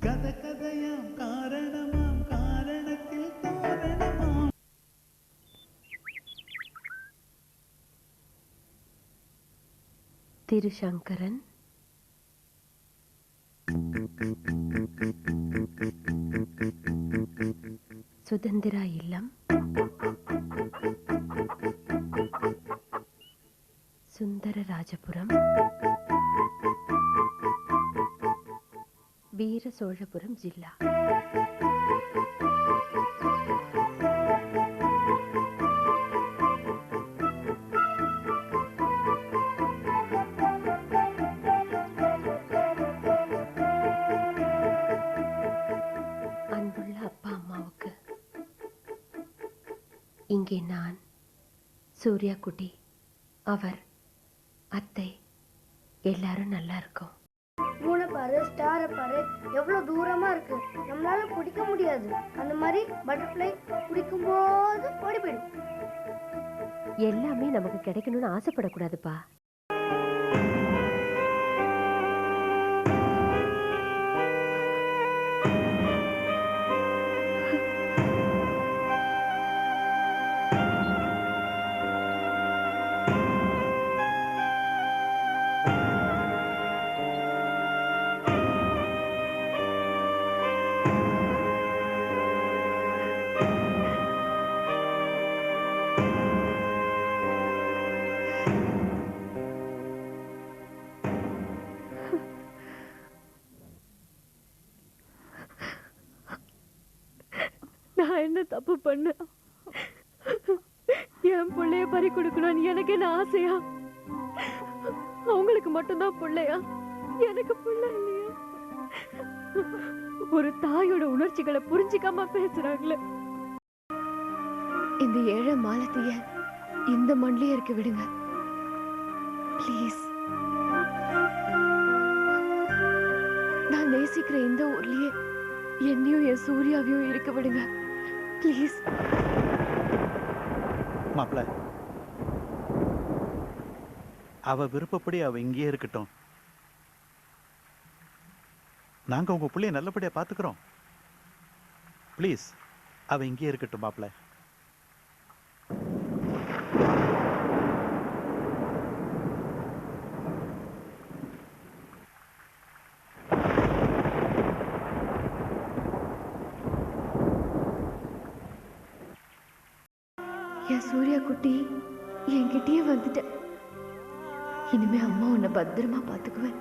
கதை கதையாம் காரணமாம் காரணத்தில் தோரணமாம். திருசங்கரன் சுதந்திரா இல்லம், சுந்தரராஜபுரம், வீர சோழபுரம் ஜில்லா. அன்புள்ள அப்பா அம்மாவுக்கு இங்கே நான், சூர்யா குட்டி, அவர், அத்தை எல்லாரும் நல்லா இருக்கோம். மூணை பாரு, ஸ்டாரை பாரு, எவ்வளவு தூரமா இருக்கு. நம்மளால பிடிக்க முடியாது. அந்த மாதிரி பட்டர்ஃப்ளை பிடிக்கும் போது ஓடி போயிடும். எல்லாமே நமக்கு கிடைக்கணும்னு ஆசைப்படக்கூடாதுப்பா. நான் என்ன தப்பு பண்ண? என் பிள்ளைய பறி கொடுக்கணும்னு எனக்கு என்ன ஆசையா? அவங்களுக்கு மட்டும்தான் பிள்ளையா? எனக்கு பிள்ளை இல்லையா? ஒரு தாயோட உணர்ச்சிகளை புரிஞ்சுக்காம பேசுறாங்களே. இந்த ஏழை மாலத்திய இந்த மண்ணிலே இருக்க விடுங்க ப்ளீஸ். நான் நேசிக்கிற இந்த ஊர்லயே என்னையும் என் சூர்யாவையும் இருக்க விடுங்க ப்ளீஸ். மாப்பிள்ள, அவ விருப்பப்படி அவ இங்கேயே இருக்கட்டும். நாங்க உங்க பிள்ளைய நல்லபடியா பாத்துக்கிறோம். ப்ளீஸ் அவ இங்கேயே இருக்கட்டும் மாப்பிள்ள. என் சூர்யா குட்டி, என்கிட்டயே வந்துட்ட. இனிமே அம்மா உன்னை பத்திரமா பாத்துக்குவேன்.